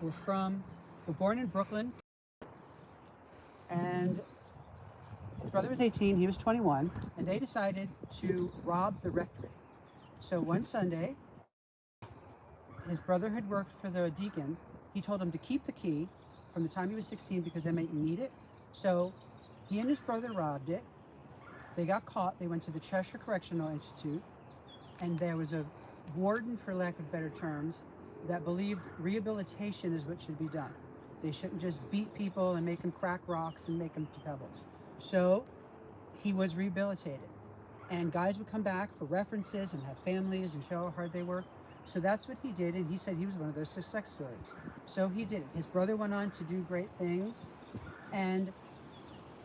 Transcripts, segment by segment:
were born in Brooklyn, and his brother was 18, he was 21, and they decided to rob the rectory. So one Sunday, his brother had worked for the deacon. He told him to keep the key from the time he was 16 because they might need it. So he and his brother robbed it. They got caught. They went to the Cheshire Correctional Institute, and there was a warden, for lack of better terms, that believed rehabilitation is what should be done. They shouldn't just beat people and make them crack rocks and make them to pebbles. So he was rehabilitated, and guys would come back for references and have families and show how hard they worked. So that's what he did, and he said he was one of those success stories. So he did it. His brother went on to do great things, and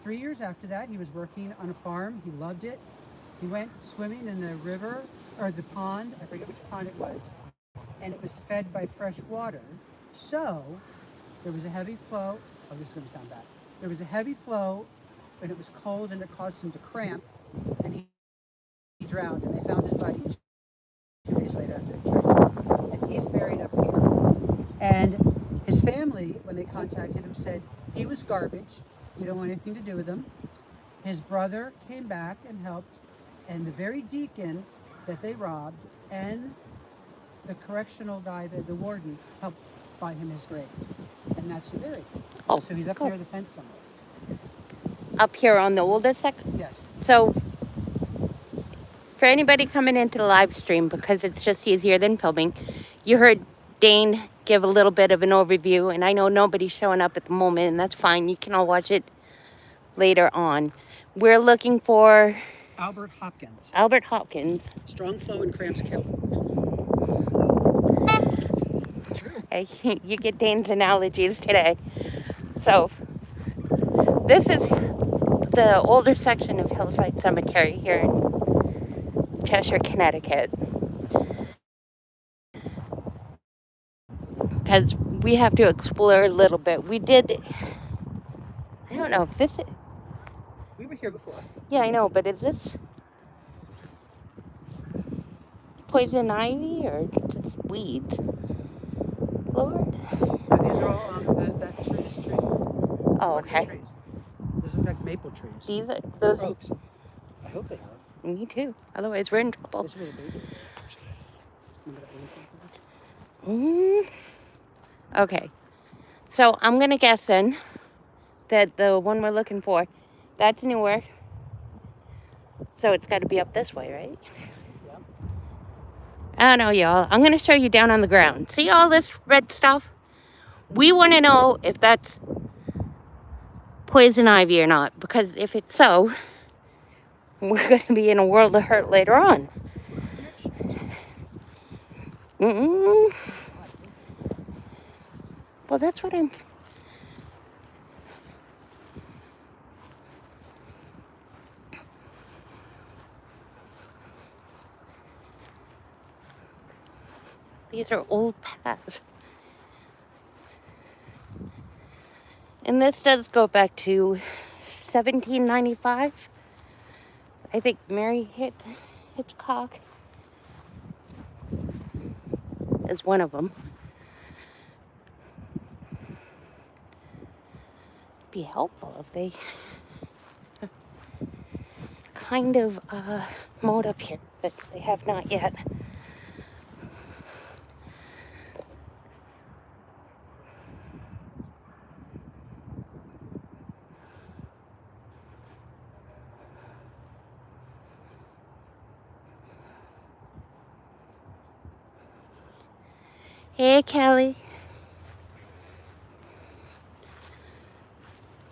3 years after that, he was working on a farm. He loved it. He went swimming in the river, or the pond, I forget which pond it was, and it was fed by fresh water. So there was a heavy flow. Oh, this is going to sound bad. There was a heavy flow, and it was cold, and it caused him to cramp, and he drowned, and they found his body 2 days later after they trenched. And he's buried up here. And his family, when they contacted him, said he was garbage. You don't want anything to do with him. His brother came back and helped, and the very deacon that they robbed and the correctional guy, the warden, helped buy him his grave. And that's who buried him. Oh, so he's up cool. near the fence somewhere. Up here on the older section? Yes. So, for anybody coming into the live stream, because it's just easier than filming, you heard Dane give a little bit of an overview, and I know nobody's showing up at the moment, and that's fine. You can all watch it later on. We're looking for Albert Hopkins. Albert Hopkins. Strong flow and cramps kill. It's true. You get Dane's analogies today. So, this is the older section of Hillside Cemetery here in Cheshire, Connecticut. Because we have to explore a little bit. We did, I don't know if this is... We were here before. Yeah, I know, but is this poison ivy or just weeds? Lord. These are all this tree. Oh, okay. Trees. Those look like maple trees. These are those oaks. I hope they are. Me too. Otherwise, we're in trouble. This is really big. Okay. So I'm gonna guess then that the one we're looking for, that's newer. So it's got to be up this way, right? Yep. I don't know, y'all. I'm gonna show you down on the ground. See all this red stuff? We want to know if that's poison ivy or not, because if it's so, we're going to be in a world of hurt later on. Well, that's what I'm... These are old paths. And this does go back to 1795. I think Mary Hitchcock is one of them. Be helpful if they kind of mowed up here, but they have not yet. Hey, Kelly.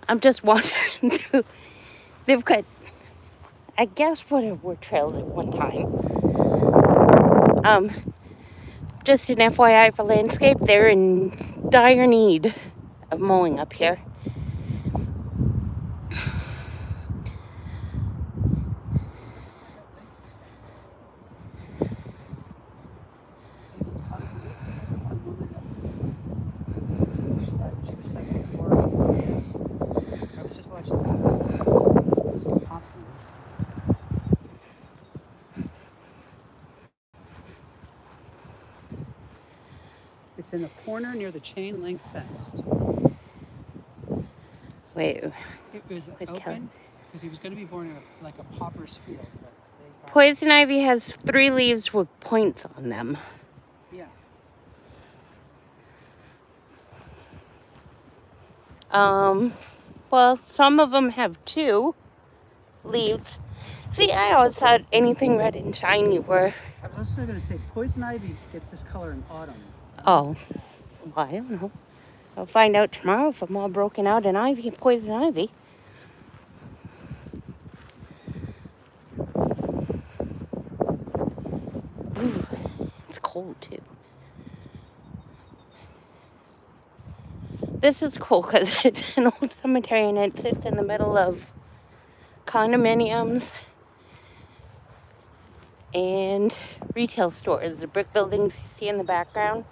I'm just wandering through. They've got, I guess, were trails at one time. Just an FYI for landscape, they're in dire need of mowing up here. It's in a corner near the chain link fence. Wait. It was open because he was going to be born in like a pauper's field. But they Poison ivy has 3 leaves with points on them. yeah. Well, some of them have 2 leaves. See, I always thought anything red and shiny were... I was also going to say, poison ivy gets this color in autumn. Oh, well, I don't know. I'll find out tomorrow if I'm all broken out in ivy, poison ivy. Ooh, it's cold too. This is cool because it's an old cemetery and it sits in the middle of condominiums and retail stores. The brick buildings you see in the background.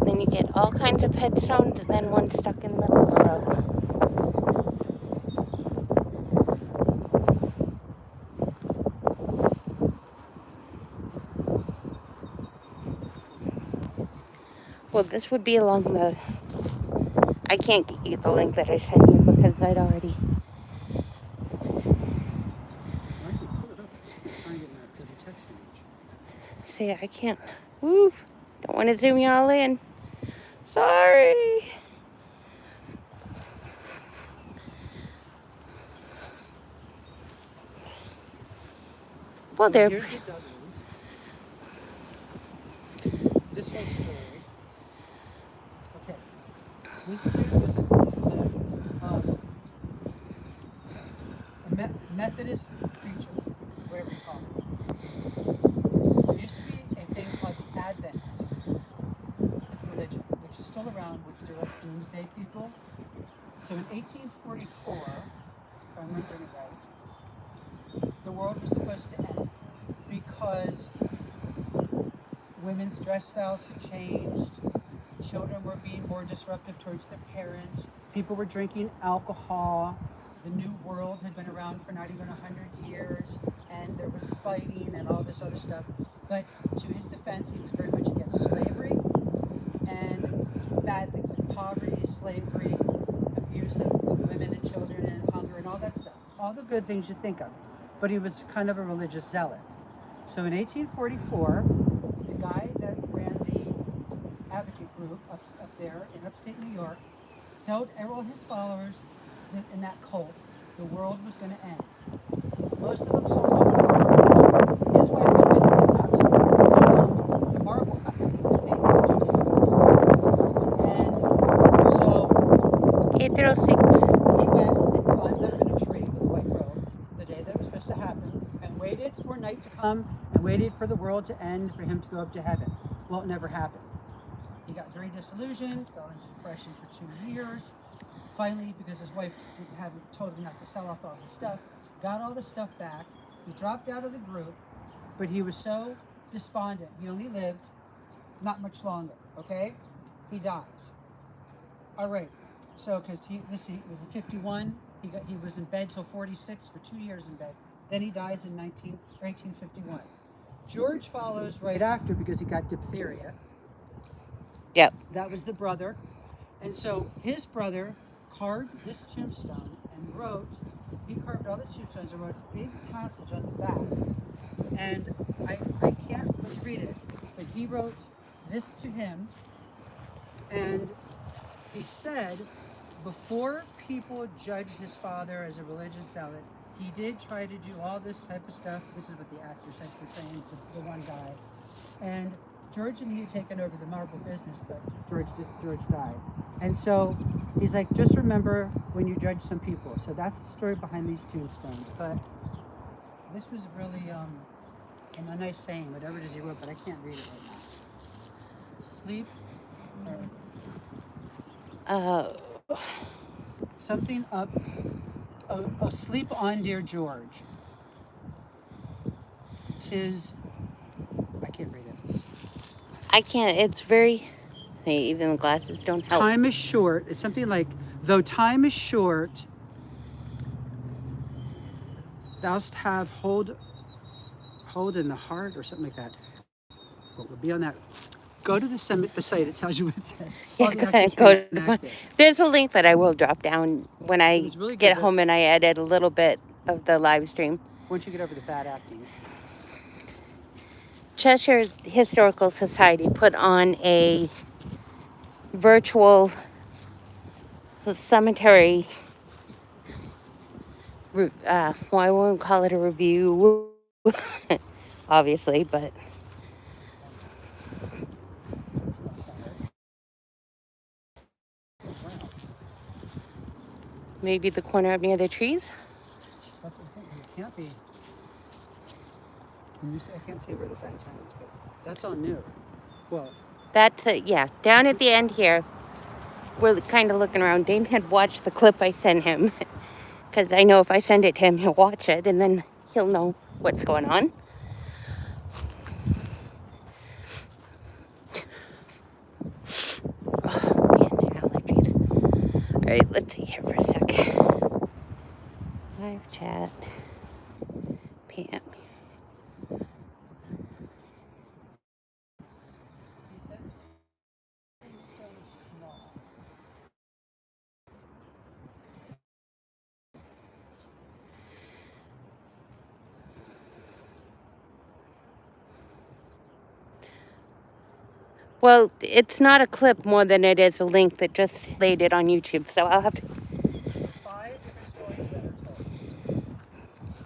Then you get all kinds of headstones and then one stuck in the middle of the road. Well, this would be along the... I can't get you the link that I sent you because I'd already... See, I can't... Woo! Don't want to zoom you all in. Sorry! Well, there. Here's the Dudleys. This whole story. Okay. This dude was a Methodist preacher, whatever you call it. There used to be a thing called the Advent religion, which is still around, which they're like doomsday people. So in 1844, if I'm remembering it right, the world was supposed to end because women's dress styles had changed, children were being more disruptive towards their parents, people were drinking alcohol, the New World had been around for not even 100 years, and there was fighting and all this other stuff. But to his defense, he was very much against slavery and bad things like poverty, slavery, abuse of women and children and hunger and all that stuff. All the good things you think of. But he was kind of a religious zealot. So in 1844, the guy that ran the advocate group up there in upstate New York told all his followers that in that cult, the world was going to end. Most of them sold off the organizations. His wife convinced him not to own the marble company that made these tombstones. And so 806. he went and climbed up in a tree with a white robe the day that it was supposed to happen and waited for night to come and waited for the world to end for him to go up to heaven. Well, it never happened. He got very disillusioned, fell into depression for 2 years. Finally, because his wife told him not to sell off all his stuff, got all the stuff back. He dropped out of the group, but he was so despondent. He only lived not much longer, okay? He dies. All right, so because he was 51, he was in bed till 46 for 2 years in bed. Then he dies in 1851. George follows right after because he got diphtheria. Yep. That was the brother. And so his brother carved this tombstone and he carved all the tombstones and wrote a big passage on the back. And I can't read it, but he wrote this to him. And he said, before people judge his father as a religious zealot, he did try to do all this type of stuff. This is what the actor said portraying the one guy. And George and he had taken over the marble business, but George died. And so he's like, just remember when you judge some people. So that's the story behind these tombstones. But this was really a nice saying, whatever it is he wrote, but I can't read it right now. Sleep. Something up. Sleep on, dear George. 'Tis. I can't read it. I can't. It's very. Hey, even the glasses don't help. Time is short. It's something like, though time is short, thou'st have hold in the heart, or something like that. But we'll be on that. Go to the site. It tells you what it says. Yeah, All the actors go to reenacted. There's a link that I will drop down when I was really get good, home and I edit a little bit of the live stream. Once you get over the bad acting. Cheshire Historical Society put on a virtual cemetery. Well, I won't call it a review, obviously, but maybe the corner up near the trees. That's the thing. It can't be. Can you see? I can't see where the fence ends, but that's all new. Well, That's it, yeah. Down at the end here, we're kind of looking around. Dane had watched the clip I sent him because I know if I send it to him, he'll watch it and then he'll know what's going on. Oh, man, allergies. All right, let's see here for a sec. Live chat. PM. Well, it's not a clip more than it is a link that just laid it on YouTube, so I'll have to. 5 different stories that are told.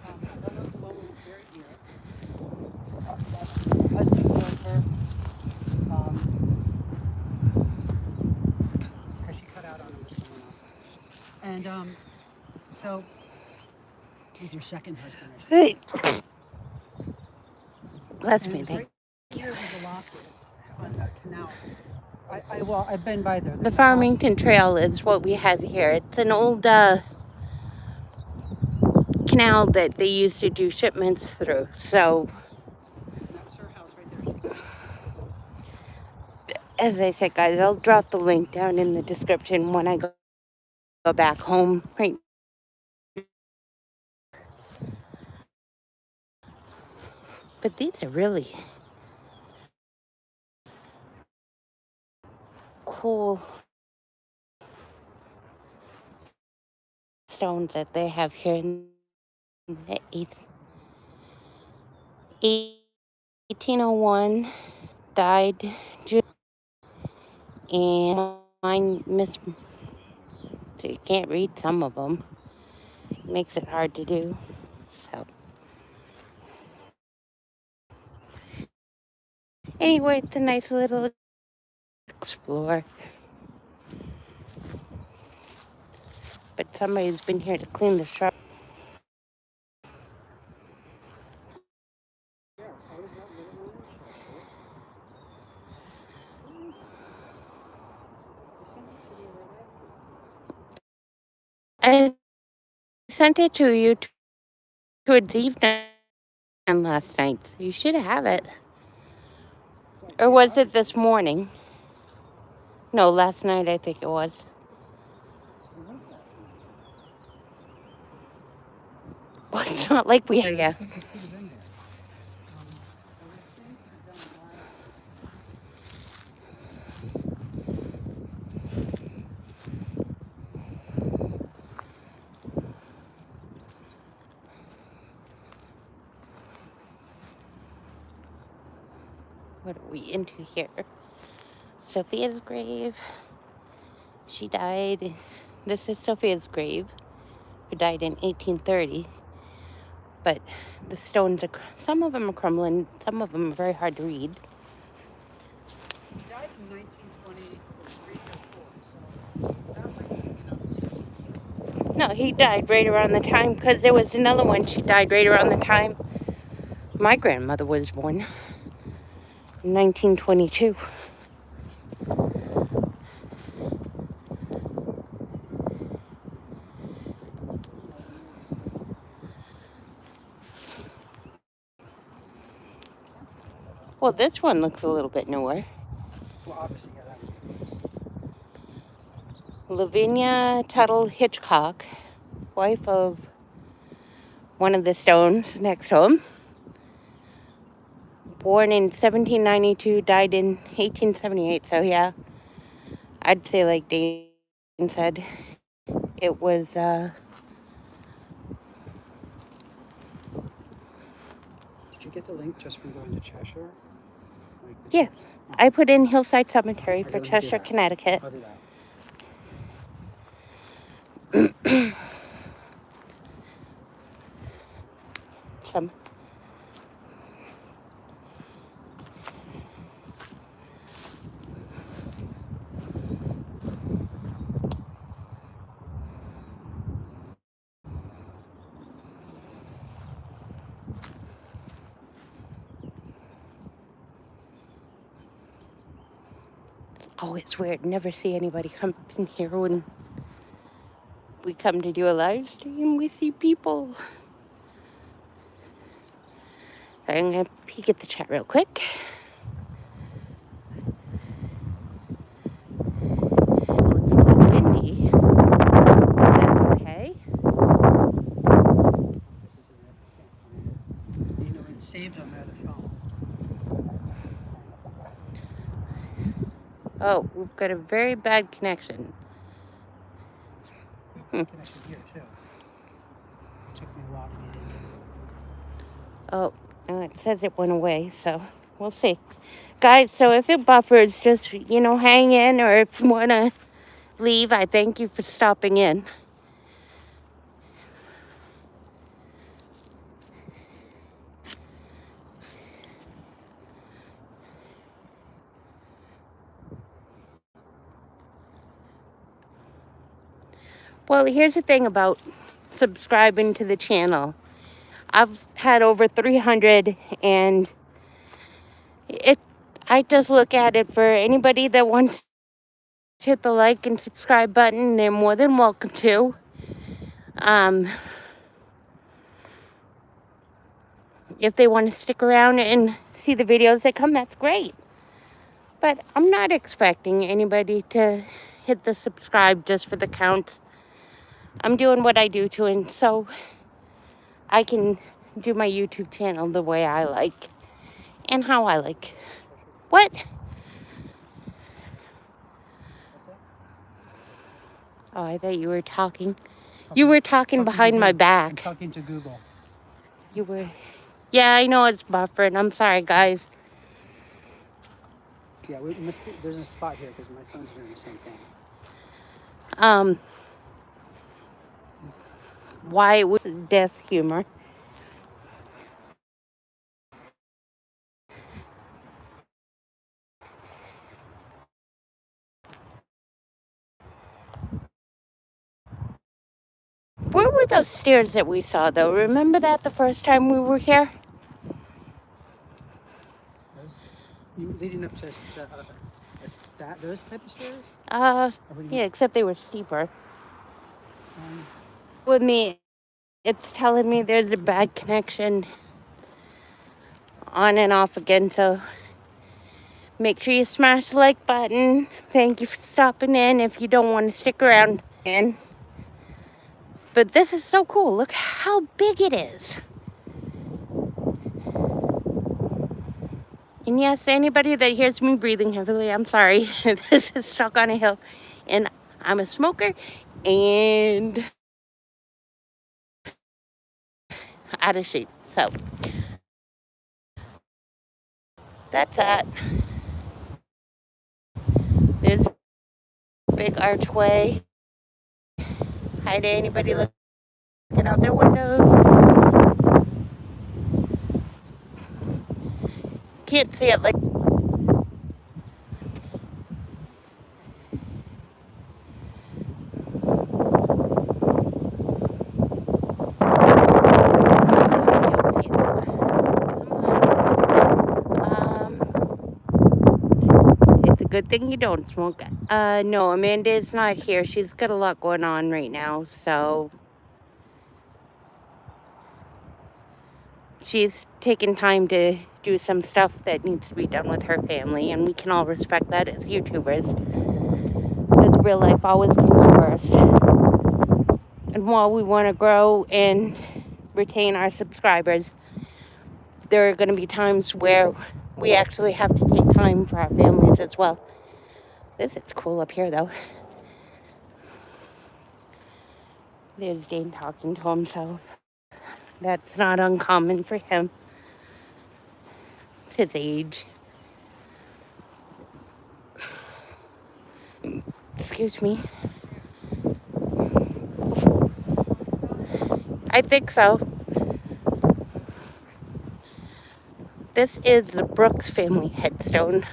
I don't know if the woman was very near it. Her husband killed her because she cut out on him with someone else. And so, he's your second husband. Hey. That's And me. it was Thank right here where the lock is on that canal. I've been by there. The Farmington Trail is what we have here. It's an old canal that they used to do shipments through. So, That was her house right there. as I said, guys, I'll drop the link down in the description when I go back home. Right. But these are really cool stones that they have here in the 1801. Died June, and mine miss. So you can't read some of them. It makes it hard to do. So anyway, it's a nice little explore. But somebody's been here to clean the shrub. I sent it to you towards evening last night. So you should have it. Or was it this morning? No, last night I think it was. Well, it's not like we had. Yeah. What are we into here? Sophia's grave. She died. This is Sophia's grave, who died in 1830. But the stones are, some of them are crumbling, some of them are very hard to read. He died in 1923 or 4, so sounds like, No, he died right around the time, because there was another one. She died right around the time my grandmother was born, in 1922. Well, this one looks a little bit newer. Well, obviously, yeah, that was Lavinia Tuttle Hitchcock, wife of one of the Stones next to him. Born in 1792, died in 1878. So yeah, I'd say like Dane said, it was Did you get the link just from going to Cheshire? Like the yeah. steps? Oh, I put in Hillside Cemetery okay, for let me do Cheshire, that. Connecticut. I'll do that. Some oh, it's weird. Never see anybody come in here when we come to do a live stream. We see people. I'm gonna peek at the chat real quick. Well, it's a little windy. That's okay. This isn't it. I can't find it. You know, it's saved on my other phone. Oh, we've got a very bad connection. Connection here too. It took me a while to get into. Oh, it says it went away, so we'll see. Guys, so if it buffers, just, hang in, or if you want to leave, I thank you for stopping in. Well, here's the thing about subscribing to the channel. I've had over 300, and I just look at it for anybody that wants to hit the like and subscribe button. They're more than welcome to. If they want to stick around and see the videos that come, that's great. But I'm not expecting anybody to hit the subscribe just for the count. I'm doing what I do to, and so I can do my YouTube channel the way I like and how I like. What? What's that? Oh, I thought you were talking. You were talking behind my I'm back. talking to Google. You were. Yeah, I know it's buffering. I'm sorry, guys. Yeah, there's a spot here because my phone's doing the same thing. Why it was death humor. Where were those stairs that we saw, though? Remember that the first time we were here? Leading up to those type of stairs? Yeah, except they were steeper. Um, With me, it's telling me there's a bad connection on and off again, so make sure you smash the like button. Thank you for stopping in if you don't want to stick around. But this is so cool. Look how big it is. And yes, anybody that hears me breathing heavily, I'm sorry. This is stuck on a hill. And I'm a smoker and out of shape. So that's that. There's a big archway. Hi to anybody looking out their window. Can't see it like. It's a good thing you don't smoke. No, Amanda is not here. She's got a lot going on right now, so she's taken time to do some stuff that needs to be done with her family, and we can all respect that as YouTubers, because real life always comes first. And while we want to grow and retain our subscribers, there are going to be times where we actually have to take time for our families as well. This is cool up here, though. There's Dane talking to himself. That's not uncommon for him. It's his age. Excuse me. I think so. This is the Brooks family headstone.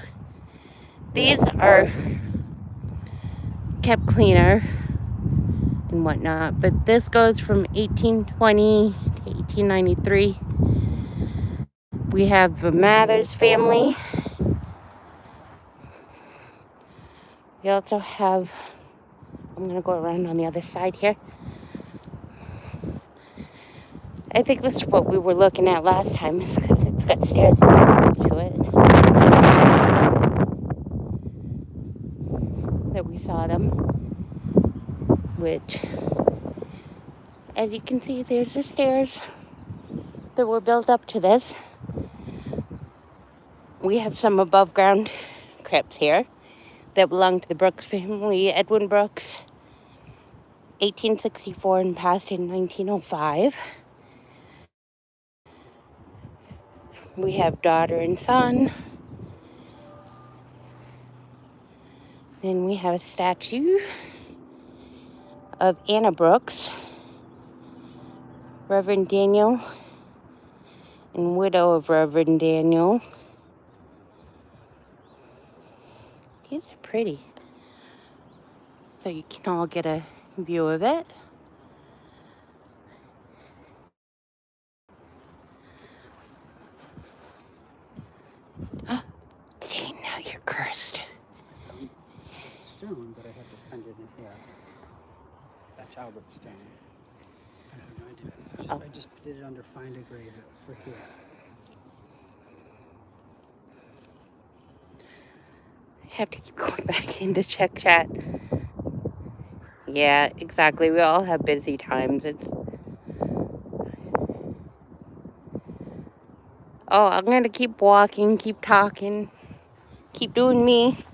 These are kept cleaner and whatnot, but this goes from 1820 to 1893. We have the Mathers family. We also have, I'm going to go around on the other side here. I think this is what we were looking at last time, is because it's got stairs to it. That we saw them. Which, as you can see, there's the stairs that were built up to this. We have some above ground crypts here that belong to the Brooks family. Edwin Brooks, 1864 and passed in 1905. We have daughter and son. Then we have a statue of Anna Brooks, Reverend Daniel, and widow of Reverend Daniel. These are pretty. So you can all get a view of it. See, now you're cursed. It's stone, but I have to find it in here. That's Albert Stone. I have no idea. I just did it under Find a Grave for here. I have to keep going back in to check chat. Yeah, exactly. We all have busy times. Oh, I'm going to keep walking, keep talking, keep doing me.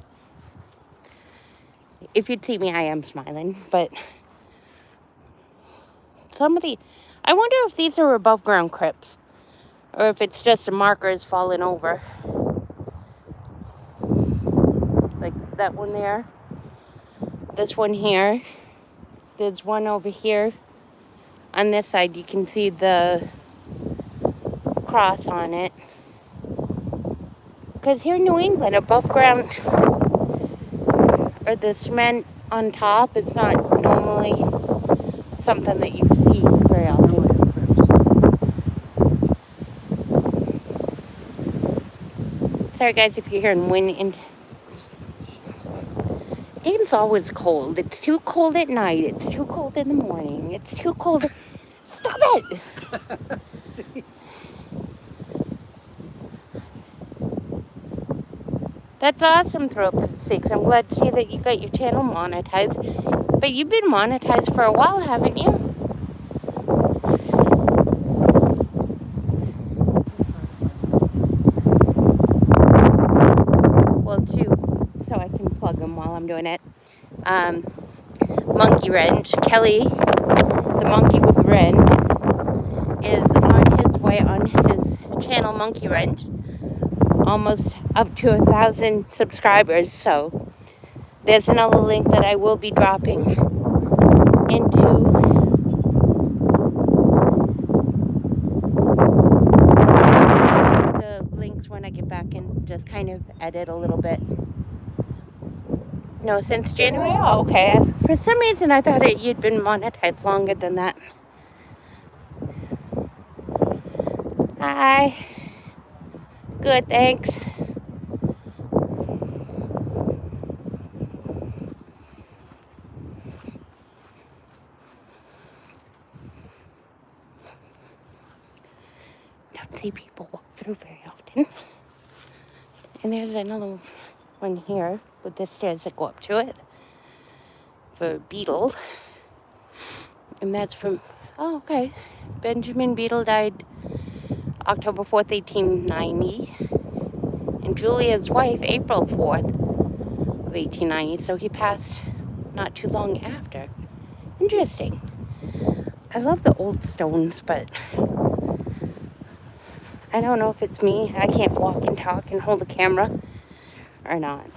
If you'd see me, I am smiling, but I wonder if these are above ground crypts, or if it's just the markers falling over. Like that one there, this one here, there's one over here. On this side, you can see the cross on it. Because here in New England, above ground, or the cement on top, it's not normally something that you see very often. Sorry guys if you're hearing wind and Dane's always cold. It's too cold at night. It's too cold in the morning. It's too cold. Stop it! That's awesome, Thrill to the Six. I'm glad to see that you got your channel monetized. But you've been monetized for a while, haven't you? Well, two, so I can plug them while I'm doing it. Monkey Wrench. Kelly, the monkey with the wrench, is on his way on his channel, Monkey Wrench. Almost up to 1,000 subscribers, so there's another link that I will be dropping into the links when I get back and just kind of edit a little bit. No, since January? Oh, okay. For some reason I thought you'd been monetized longer than that. Hi. Good, thanks. through very often. And there's another one here with the stairs that go up to it for Beetle. And that's from, oh, okay. Benjamin Beetle died October 4th, 1890. And Julia's wife, April 4th of 1890. So he passed not too long after. Interesting. I love the old stones, but I don't know if it's me. I can't walk and talk and hold a camera or not.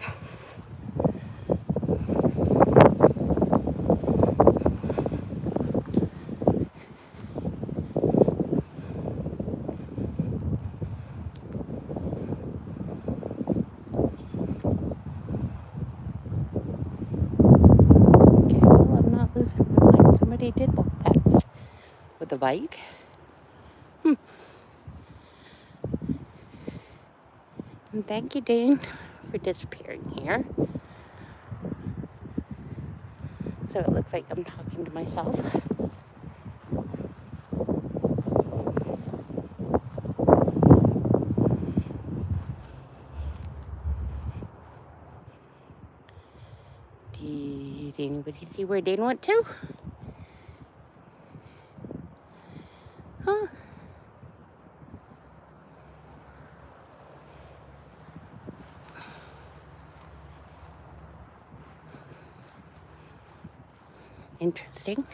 Okay, well, I'm not losing my mind. Somebody did walk past with a bike. And thank you, Dane, for disappearing here. So it looks like I'm talking to myself. Did anybody see where Dane went to? Huh? Interesting.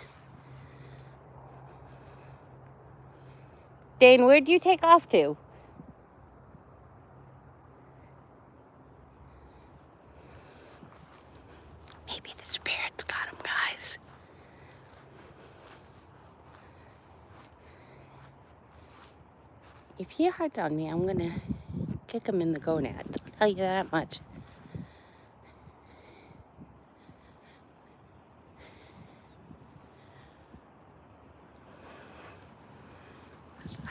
Dane, where'd you take off to? Maybe the spirits got him, guys. If he hides on me, I'm gonna kick him in the gonads. I'll tell you that much.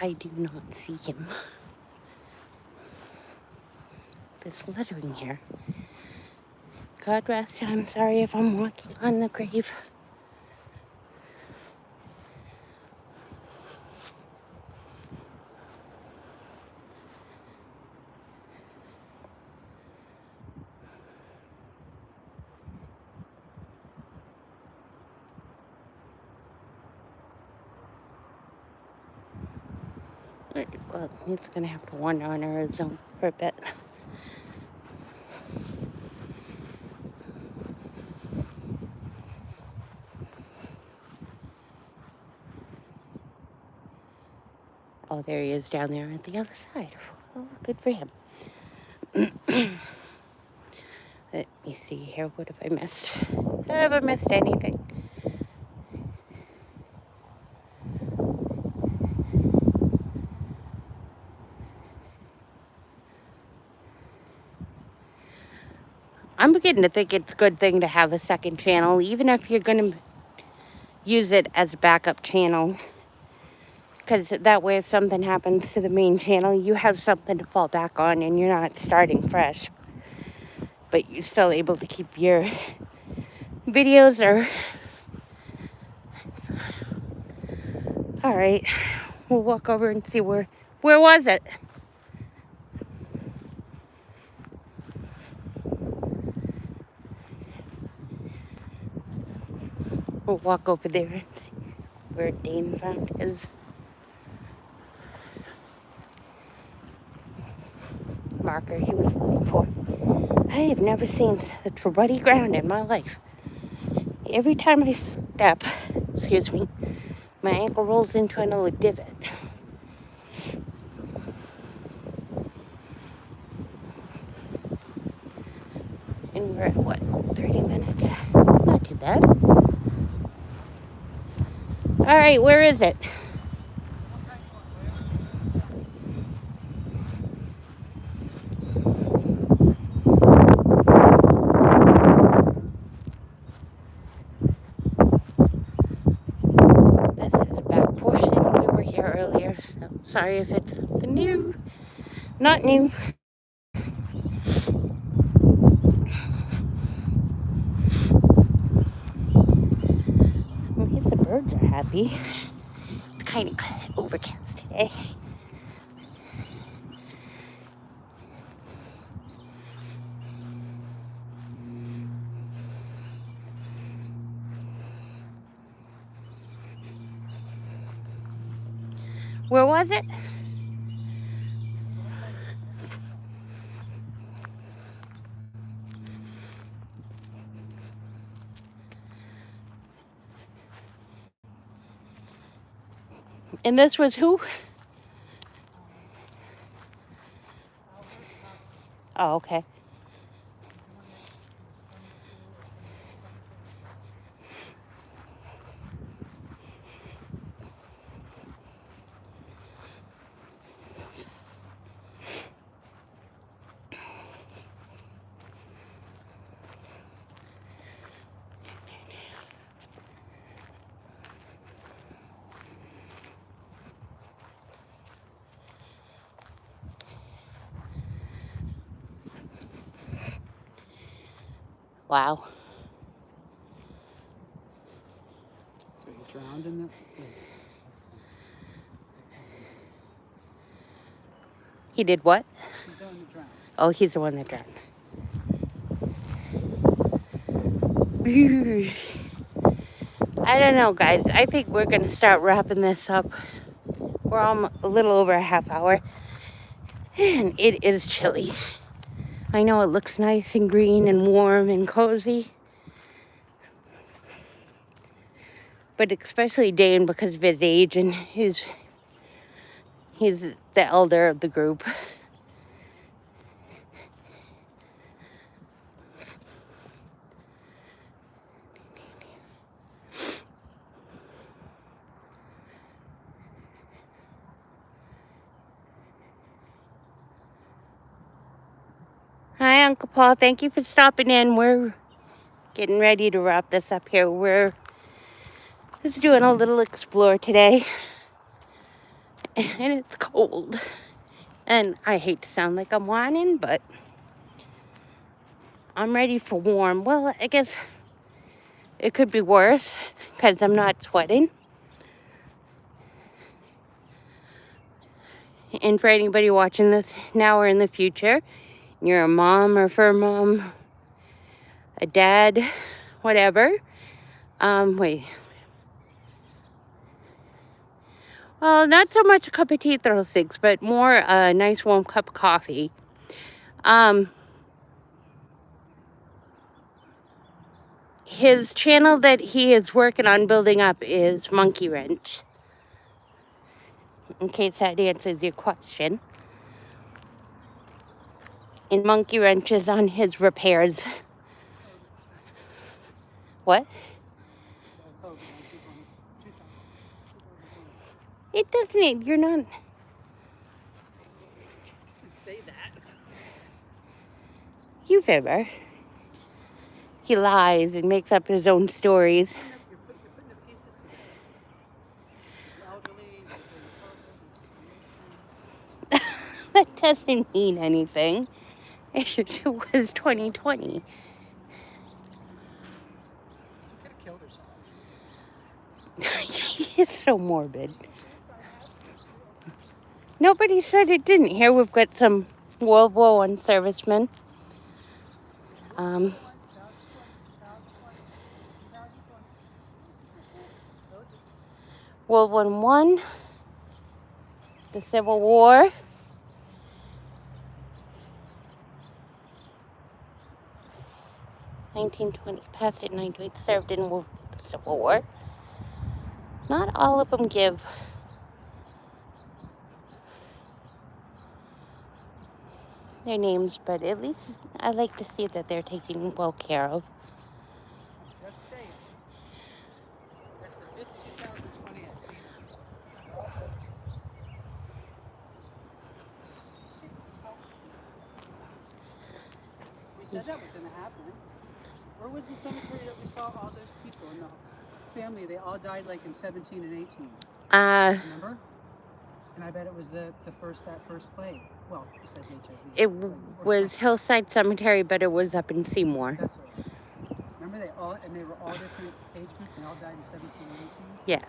I do not see him. This lettering here. God rest him. I'm sorry if I'm walking on the grave. Well, he's gonna have to wander on his own for a bit. Oh, there he is down there at the other side. Oh, good for him. Let me see here. What have I missed? Have I missed anything? I'm beginning to think it's a good thing to have a second channel, even if you're going to use it as a backup channel. Because that way, if something happens to the main channel, you have something to fall back on and you're not starting fresh. But you're still able to keep your videos or... All right, we'll walk over and see where was it? We'll walk over there and see where Dane found his marker he was looking for. I have never seen such ruddy ground in my life. Every time I step, excuse me, my ankle rolls into another divot. And we're at what, 30 minutes? Not too bad. All right, where is it? This is the back portion. We were here earlier, so sorry if it's something new. Not new. At least the birds are happy. It's kind of overcast today. Where was it? And this was who? Oh, okay. Wow. So he drowned in the. Yeah. He did what? He's the one that drowned. Oh, he's the one that drowned. I don't know, guys. I think we're going to start wrapping this up. We're on a little over a half hour. And it is chilly. I know it looks nice and green and warm and cozy. But especially Dane because of his age and he's the elder of the group. Hi, Uncle Paul. Thank you for stopping in. We're getting ready to wrap this up here. We're just doing a little explore today. And it's cold. And I hate to sound like I'm whining, but I'm ready for warm. Well, I guess it could be worse because I'm not sweating. And for anybody watching this now or in the future, you're a mom or fur mom, a dad, whatever. Wait. Well, not so much a cup of tea throws things, but more a nice warm cup of coffee. His channel that he is working on building up is Monkey Wrench. In case that answers your question. And Monkey Wrench is on his repairs. What? It doesn't, you're not. Say that. You've ever. He lies and makes up his own stories. You're putting the pieces together. The elderly, That doesn't mean anything. It was 2020. she could have killed herself. He's so morbid. Nobody said it didn't. Here we've got some World War I servicemen. World War I, the Civil War. Passed it in 1920, served in the Civil War. Not all of them give their names, but at least I like to see that they're taken well care of. Just saying. That's the 5th 2020 I've seen it. We said that was going to happen. Where was the cemetery that we saw all those people in the family? They all died like in 17 and 18. Remember? And I bet it was that first plague. Well, besides HIV. It was Hillside Cemetery, but it was up in Seymour. That's what it was. Remember they were all different age groups and they all died in 17 and 18? Yes.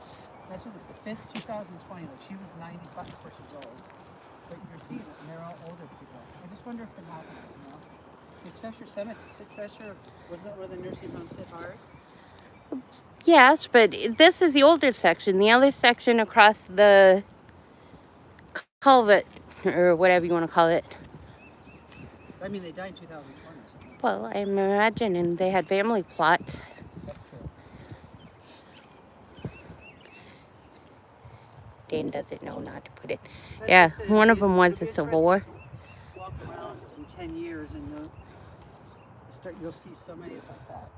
That's what it's the 5th 2020. Like she was 95 years old. But you're seeing it and they're all older people. I just wonder if it happened, you know? The Cheshire Cemetery, Cheshire, wasn't that where the nursing homes hit hard? Yes, but this is the older section. The other section across the culvert, or whatever you want to call it. I mean, they died in 2020 or something. Well, I'm imagining they had family plots. That's true. Dane doesn't know not to put it. But Yeah, it's- one of them it'll was be a Civil War. interesting to walk around in 10 years and you'll see so many like that.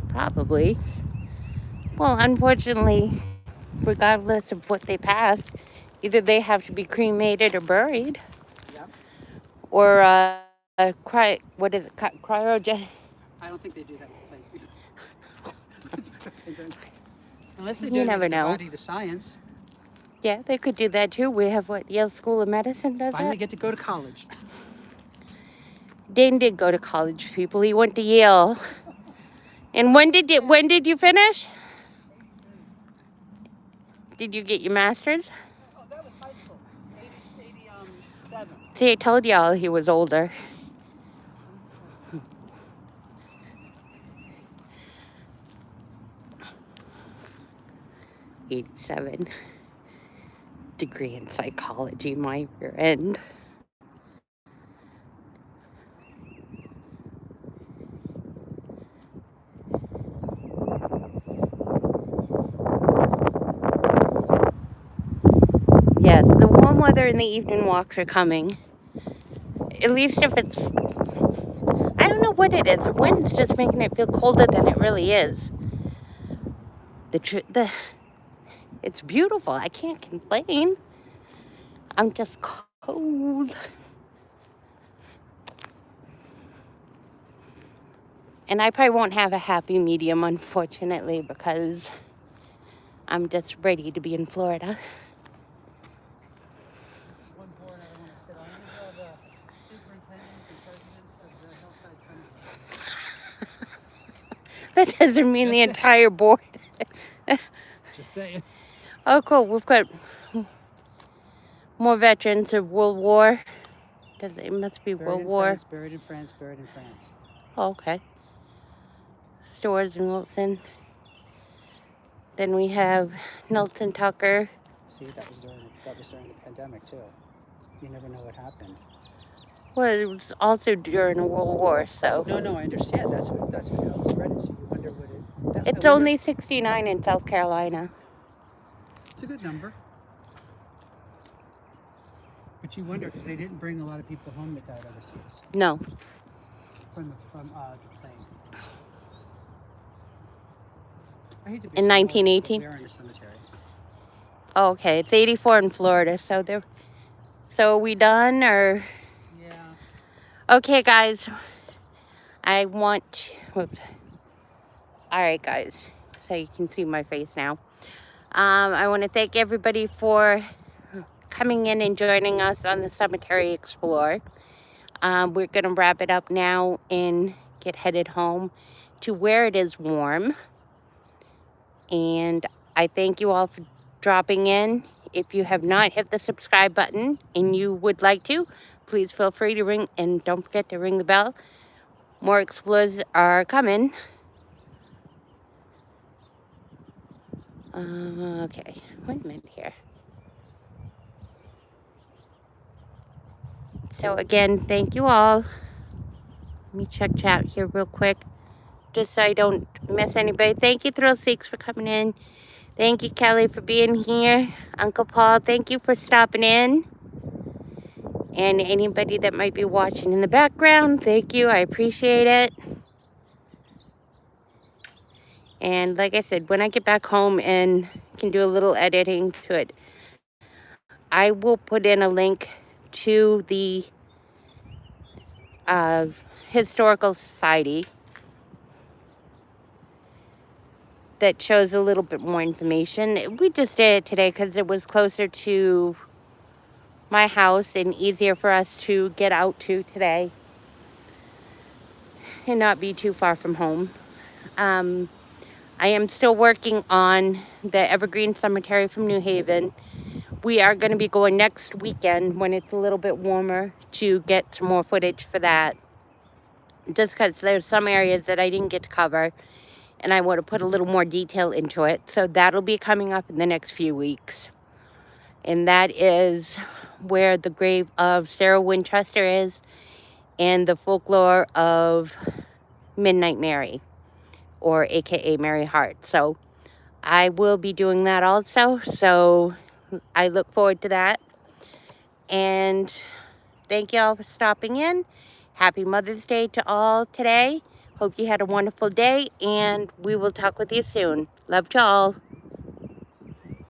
Probably. Well, unfortunately, regardless of what they passed, either they have to be cremated or buried, Yeah. or what is it, cryogen? I don't think they do that with plate. Unless they You donate never their know. body to science. Yeah, they could do that too. We have what, Yale School of Medicine does Finally that. get to go to college. Dane did go to college, people. He went to Yale. And when did you finish? Did you get your master's? Oh, that was high school. 87. See, I told y'all he was older. 87. Degree in psychology, my rear end. Yes, the warm weather and the evening walks are coming. At least if it's, I don't know what it is. The wind's just making it feel colder than it really is. It's beautiful. I can't complain. I'm just cold. And I probably won't have a happy medium, unfortunately, because I'm just ready to be in Florida. One board I want to sit on. These are the superintendents and presidents of the Hillside Cemetery. That doesn't mean the entire board. Just saying. Oh, cool. We've got more veterans of World War. It must be Buried World in War. France, buried in France, buried in France. Oh, okay. Stores in Wilson. Then we have Nelson Tucker. See, that was during the pandemic too. You never know what happened. Well, it was also during a World War, so. No, I understand. That's what helps spread it. So you wonder what it. It's only 69 in South Carolina. It's a good number. But you wonder because they didn't bring a lot of people home that died overseas No. from the plane. I hate to be In so 1918? They're in a cemetery. Oh, okay. It's 84 in Florida, so they're. So are we done, or? Yeah. Okay, guys. I want. Whoops. All right, guys. So you can see my face now. I want to thank everybody for coming in and joining us on the Cemetery Explore. We're going to wrap it up now and get headed home to where it is warm. And I thank you all for dropping in. If you have not hit the subscribe button and you would like to, please feel free to ring, and don't forget to ring the bell. More explores are coming. Okay, wait a minute here. So again, thank you all. Let me check chat here real quick, just so I don't miss anybody. Thank you, Thrill Seeks, for coming in. Thank you, Kelly, for being here. Uncle Paul, thank you for stopping in. And anybody that might be watching in the background, thank you. I appreciate it. And like I said, when I get back home and can do a little editing to it, I will put in a link to the Historical Society that shows a little bit more information. We just did it today because it was closer to my house and easier for us to get out to today and not be too far from home. I am still working on the Evergreen Cemetery from New Haven. We are going to be going next weekend when it's a little bit warmer to get some more footage for that. Just because there's some areas that I didn't get to cover and I want to put a little more detail into it. So that'll be coming up in the next few weeks. And that is where the grave of Sarah Winchester is, and the folklore of Midnight Mary, or AKA Mary Hart. So I will be doing that also. So I look forward to that. And thank you all for stopping in. Happy Mother's Day to all today. Hope you had a wonderful day, and we will talk with you soon. Love to all.